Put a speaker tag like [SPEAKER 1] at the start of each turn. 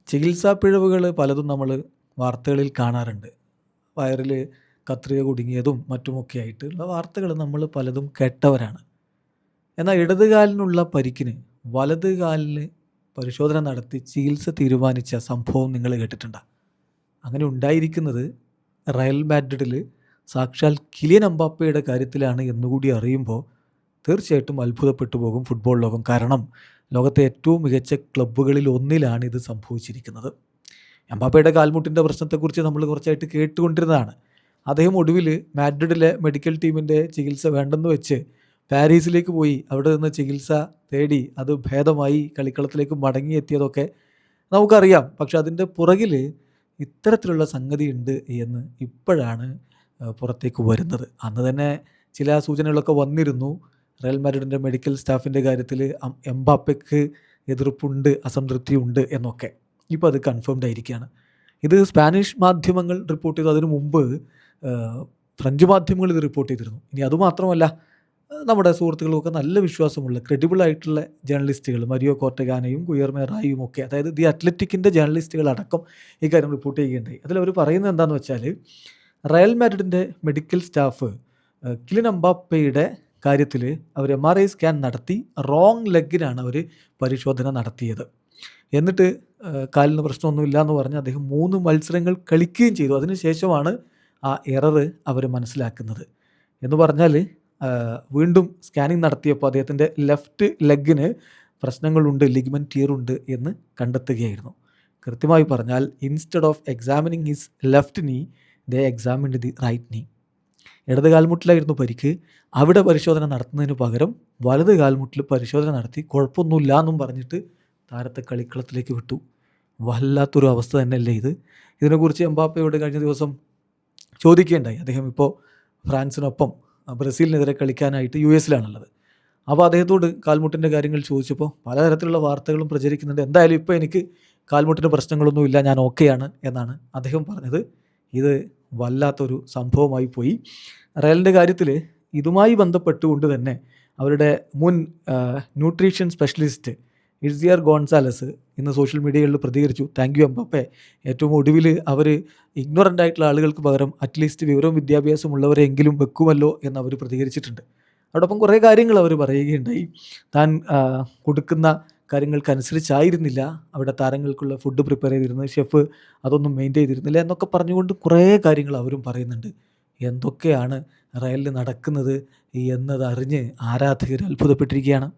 [SPEAKER 1] ചികിത്സാ പിഴവുകൾ പലതും നമ്മൾ വാർത്തകളിൽ കാണാറുണ്ട്. വയറിൽ കത്രിക കുടുങ്ങിയതും മറ്റുമൊക്കെ ആയിട്ടുള്ള വാർത്തകൾ നമ്മൾ പലതും കേട്ടവരാണ്. എന്നാൽ ഇടത് കാലിനുള്ള പരിക്കിന് വലത് കാലിന് പരിശോധന നടത്തി ചികിത്സ തീരുമാനിച്ച സംഭവം നിങ്ങൾ കേട്ടിട്ടുണ്ടോ? അങ്ങനെ ഉണ്ടായിരിക്കുന്നത് റയൽ മാഡ്രിഡിൽ സാക്ഷാൽ കിലിയൻ എംബാപ്പയുടെ കാര്യത്തിലാണ് എന്നുകൂടി അറിയുമ്പോൾ തീർച്ചയായിട്ടും അത്ഭുതപ്പെട്ടു പോകും ഫുട്ബോൾ ലോകം. കാരണം ലോകത്തെ ഏറ്റവും മികച്ച ക്ലബ്ബുകളിൽ ഒന്നിലാണ് ഇത് സംഭവിച്ചിരിക്കുന്നത്. എംബാപ്പയുടെ കാൽമുട്ടിൻ്റെ പ്രശ്നത്തെക്കുറിച്ച് നമ്മൾ കുറച്ചായിട്ട് കേട്ടുകൊണ്ടിരുന്നതാണ്. അദ്ദേഹം ഒടുവിൽ മാഡ്രിഡിലെ മെഡിക്കൽ ടീമിൻ്റെ ചികിത്സ വേണ്ടെന്ന് വെച്ച് പാരീസിലേക്ക് പോയി അവിടെ നിന്ന് ചികിത്സ തേടി അത് ഭേദമായി കളിക്കളത്തിലേക്ക് മടങ്ങിയെത്തിയതൊക്കെ നമുക്കറിയാം. പക്ഷെ അതിൻ്റെ പുറകിൽ ഇത്തരത്തിലുള്ള സംഗതിയുണ്ട് എന്ന് ഇപ്പോഴാണ് പുറത്തേക്ക് വരുന്നത്. അന്ന് തന്നെ ചില സൂചനകളൊക്കെ വന്നിരുന്നു. റയൽ മാഡ്രിഡിൻ്റെ മെഡിക്കൽ സ്റ്റാഫിൻ്റെ കാര്യത്തിൽ എംബാപ്പയ്ക്ക് എതിർപ്പുണ്ട്, അസംതൃപ്തിയുണ്ട് എന്നൊക്കെ. ഇപ്പോൾ അത് കൺഫേംഡ് ആയിരിക്കുകയാണ്. ഇത് സ്പാനിഷ് മാധ്യമങ്ങൾ റിപ്പോർട്ട് ചെയ്തു. അതിനു മുമ്പ് ഫ്രഞ്ച് മാധ്യമങ്ങൾ ഇത് റിപ്പോർട്ട് ചെയ്തിരുന്നു. ഇനി അതുമാത്രമല്ല, നമ്മുടെ സുഹൃത്തുക്കളൊക്കെ നല്ല വിശ്വാസമുള്ള ക്രെഡിബിൾ ആയിട്ടുള്ള ജേർണലിസ്റ്റുകൾ മരിയോ കോർട്ടഗാനയും ഗുയർമേ റായും ഒക്കെ, അതായത് ദി അത്ലറ്റിക്കിൻ്റെ ജേർണലിസ്റ്റുകൾ അടക്കം ഈ കാര്യം റിപ്പോർട്ട് ചെയ്യുകയുണ്ടായി. അതിലവർ പറയുന്നത് എന്താണെന്ന് വെച്ചാൽ, റയൽ മാഡ്രിഡിൻ്റെ മെഡിക്കൽ സ്റ്റാഫ് കിലിയൻ എംബാപ്പയുടെ കാര്യത്തിൽ അവർ MRI സ്കാൻ നടത്തി റോങ് ലെഗിനാണ് അവർ പരിശോധന നടത്തിയത്. എന്നിട്ട് കാലിന് പ്രശ്നമൊന്നുമില്ല എന്ന് പറഞ്ഞ് അദ്ദേഹം 3 മത്സരങ്ങൾ കളിക്കുകയും ചെയ്തു. അതിനുശേഷമാണ് ആ എറർ അവർ മനസ്സിലാക്കുന്നത്. എന്ന് പറഞ്ഞാൽ വീണ്ടും സ്കാനിങ് നടത്തിയപ്പോൾ അദ്ദേഹത്തിൻ്റെ ലെഫ്റ്റ് ലെഗിന് പ്രശ്നങ്ങളുണ്ട്, ലിഗ്മെൻറ്റ് ടീറുണ്ട് എന്ന് കണ്ടെത്തുകയായിരുന്നു. കൃത്യമായി പറഞ്ഞാൽ, instead of examining his left നീ ദേ എക്സാമിൻഡ് ദി റൈറ്റ് നീ. ഇടത് കാൽമുട്ടിലായിരുന്നു പരിക്ക്. അവിടെ പരിശോധന നടത്തുന്നതിന് പകരം വലത് കാൽമുട്ടിൽ പരിശോധന നടത്തി കുഴപ്പമൊന്നുമില്ല എന്നും പറഞ്ഞിട്ട് താരത്തെ കളിക്കളത്തിലേക്ക് വിട്ടു. വല്ലാത്തൊരു അവസ്ഥ തന്നെയല്ലേ ഇത്. ഇതിനെക്കുറിച്ച് എംബാപ്പയോട് കഴിഞ്ഞ ദിവസം ചോദിക്കുകയുണ്ടായി. അദ്ദേഹം ഇപ്പോൾ ഫ്രാൻസിനൊപ്പം ബ്രസീലിനെതിരെ കളിക്കാനായിട്ട് US-ലാണുള്ളത്. അപ്പോൾ അദ്ദേഹത്തോട് കാൽമുട്ടിൻ്റെ കാര്യങ്ങൾ ചോദിച്ചപ്പോൾ പലതരത്തിലുള്ള വാർത്തകളും പ്രചരിക്കുന്നുണ്ട്. എന്തായാലും ഇപ്പോൾ എനിക്ക് കാൽമുട്ടിൻ്റെ പ്രശ്നങ്ങളൊന്നുമില്ല, ഞാൻ ഓക്കെയാണ് എന്നാണ് അദ്ദേഹം പറഞ്ഞത്. ഇത് വല്ലാത്തൊരു സംഭവമായി പോയി. റയലിൻ്റെ കാര്യത്തിൽ ഇതുമായി ബന്ധപ്പെട്ടുകൊണ്ട് തന്നെ അവരുടെ മുൻ ന്യൂട്രീഷൻ സ്പെഷ്യലിസ്റ്റ് ഇസിയർ ഗോൺസാലസ് ഇന്ന് സോഷ്യൽ മീഡിയകളിൽ പ്രതികരിച്ചു. Thank you Mbappe. ഏറ്റവും ഒടുവിൽ അവർ ഇഗ്നോറൻ്റ് ആയിട്ടുള്ള ആളുകൾക്ക് പകരം അറ്റ്ലീസ്റ്റ് വിവരവും വിദ്യാഭ്യാസമുള്ളവരെങ്കിലും വെക്കുമല്ലോ എന്ന് അവർ പ്രതികരിച്ചിട്ടുണ്ട്. അതോടൊപ്പം കുറേ കാര്യങ്ങൾ അവർ പറയുകയുണ്ടായി. താൻ കൊടുക്കുന്ന കാര്യങ്ങൾക്കനുസരിച്ചായിരുന്നില്ല അവിടെ താരങ്ങൾക്കുള്ള ഫുഡ് പ്രിപ്പയർ ചെയ്തിരുന്നത്, ഷെഫ് അതൊന്നും മെയിൻറ്റെയിൻ ചെയ്തിരുന്നില്ല എന്നൊക്കെ പറഞ്ഞുകൊണ്ട് കുറേ കാര്യങ്ങൾ അവരും പറയുന്നുണ്ട്. എന്തൊക്കെയാണ് റയലിൽ നടക്കുന്നത് എന്നത് അറിഞ്ഞ് ആരാധകർ അത്ഭുതപ്പെട്ടിരിക്കുകയാണ്.